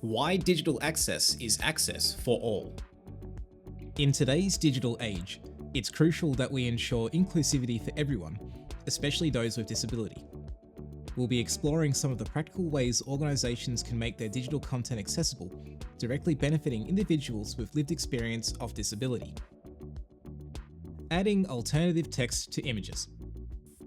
Why digital access is access for all. In today's digital age, it's crucial that we ensure inclusivity for everyone, especially those with disability. We'll be exploring some of the practical ways organisations can make their digital content accessible, directly benefiting individuals with lived experience of disability. Adding alternative text to images.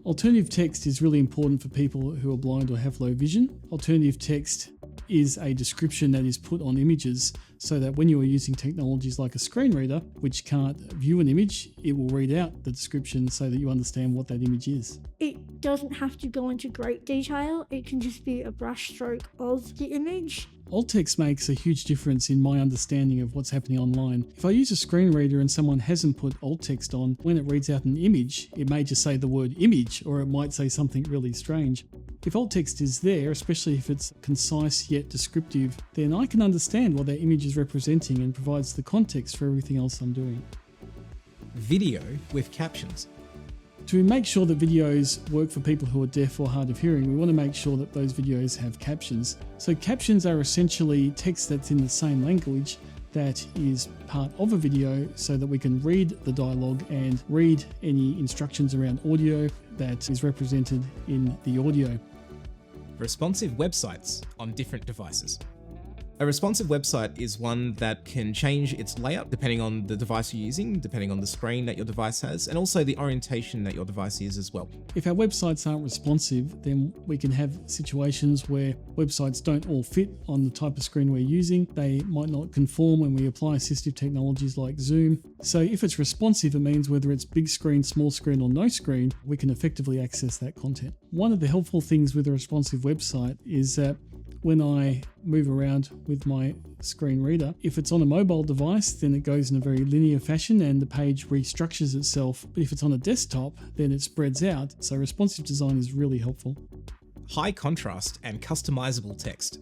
Alternative text is really important for people who are blind or have low vision. Alternative text is a description that is put on images so that when you are using technologies like a screen reader, which can't view an image, it will read out the description so that you understand what that image is. It doesn't have to go into great detail, it can just be a brushstroke of the image. Alt text makes a huge difference in my understanding of what's happening online. If I use a screen reader and someone hasn't put alt text on, when it reads out an image, it may just say the word image, or it might say something really strange. If alt text is there, especially if it's concise yet descriptive, then I can understand what that image is representing and provides the context for everything else I'm doing. Video with captions. To make sure that videos work for people who are deaf or hard of hearing, we want to make sure that those videos have captions. So captions are essentially text that's in the same language that is part of a video so that we can read the dialogue and read any instructions around audio that is represented in the audio. Responsive websites on different devices. A responsive website is one that can change its layout depending on the device you're using, depending on the screen that your device has, and also the orientation that your device is as well. If our websites aren't responsive, then we can have situations where websites don't all fit on the type of screen we're using. They might not conform when we apply assistive technologies like Zoom. So if it's responsive, it means whether it's big screen, small screen, or no screen, we can effectively access that content. One of the helpful things with a responsive website is that when I move around with my screen reader, if it's on a mobile device, then it goes in a very linear fashion and the page restructures itself. But if it's on a desktop, then it spreads out. So responsive design is really helpful. High contrast and customizable text.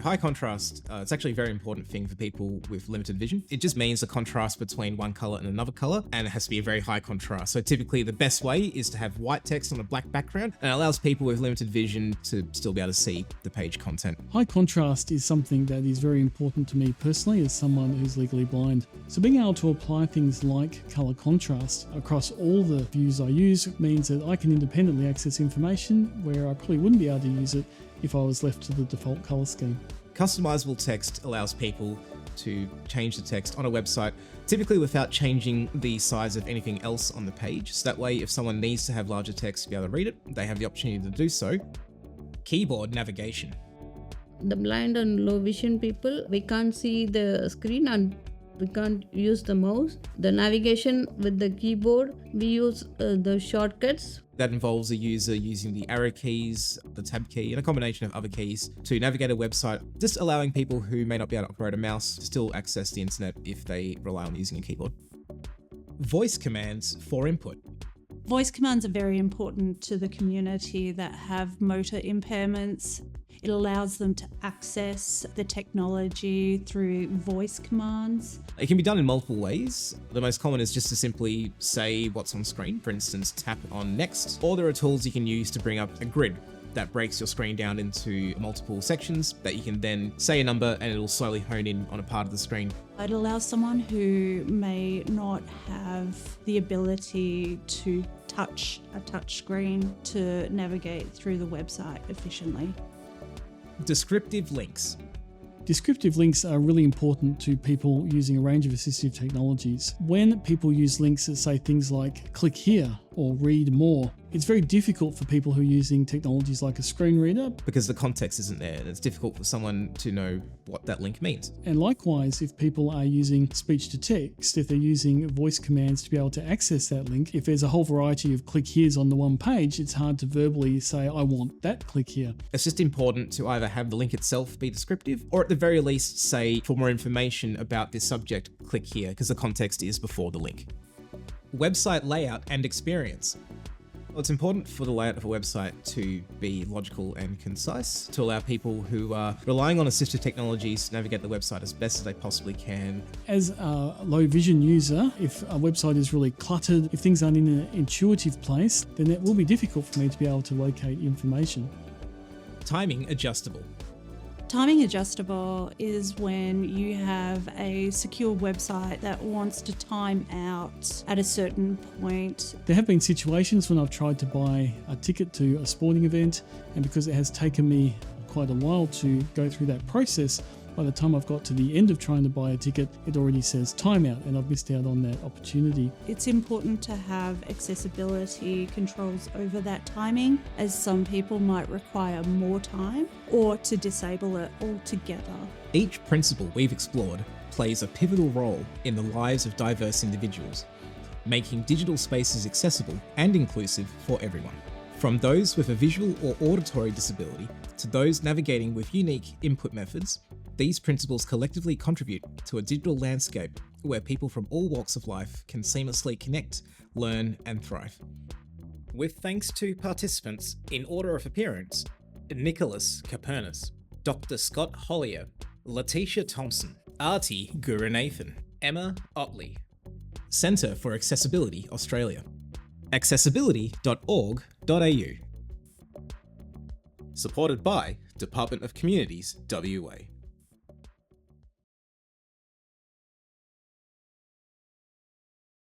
High contrast, it's actually a very important thing for people with limited vision. It just means the contrast between one color and another color, and it has to be a very high contrast. So typically the best way is to have white text on a black background, and it allows people with limited vision to still be able to see the page content. High contrast is something that is very important to me personally as someone who's legally blind. So being able to apply things like color contrast across all the views I use means that I can independently access information where I probably wouldn't be able to use it if I was left to the default color scheme. Customizable text allows people to change the text on a website, typically without changing the size of anything else on the page. So that way, if someone needs to have larger text to be able to read it, they have the opportunity to do so. Keyboard navigation. The blind and low vision people, we can't see the screen and we can't use the mouse. The navigation with the keyboard, we use the shortcuts. That involves a user using the arrow keys, the tab key, and a combination of other keys to navigate a website, just allowing people who may not be able to operate a mouse to still access the internet if they rely on using a keyboard. Voice commands for input. Voice commands are very important to the community that have motor impairments. It allows them to access the technology through voice commands. It can be done in multiple ways. The most common is just to simply say what's on screen, for instance, tap on next, or there are tools you can use to bring up a grid that breaks your screen down into multiple sections that you can then say a number and it'll slowly hone in on a part of the screen. It allows someone who may not have the ability to touch a touch screen to navigate through the website efficiently. Descriptive links. Descriptive links are really important to people using a range of assistive technologies. When people use links that say things like click here or read more, it's very difficult for people who are using technologies like a screen reader. Because the context isn't there, and it's difficult for someone to know what that link means. And likewise, if people are using speech to text, if they're using voice commands to be able to access that link, if there's a whole variety of click here's on the one page, it's hard to verbally say, I want that click here. It's just important to either have the link itself be descriptive, or at the very least say, for more information about this subject, click here, because the context is before the link. Website layout and experience. Well, it's important for the layout of a website to be logical and concise, to allow people who are relying on assistive technologies to navigate the website as best as they possibly can. As a low vision user, if a website is really cluttered, if things aren't in an intuitive place, then it will be difficult for me to be able to locate information. Timing adjustable. Timing adjustable is when you have a secure website that wants to time out at a certain point. There have been situations when I've tried to buy a ticket to a sporting event, and because it has taken me quite a while to go through that process, by the time I've got to the end of trying to buy a ticket, it already says timeout, and I've missed out on that opportunity. It's important to have accessibility controls over that timing, as some people might require more time, or to disable it altogether. Each principle we've explored plays a pivotal role in the lives of diverse individuals, making digital spaces accessible and inclusive for everyone. From those with a visual or auditory disability to those navigating with unique input methods, these principles collectively contribute to a digital landscape where people from all walks of life can seamlessly connect, learn, and thrive. With thanks to participants in order of appearance: Nicholas Capernis, Dr. Scott Hollier, Letitia Thompson, Arti Gurunathan, Emma Otley. Centre for Accessibility Australia. accessibility.org.au. Supported by Department of Communities, WA.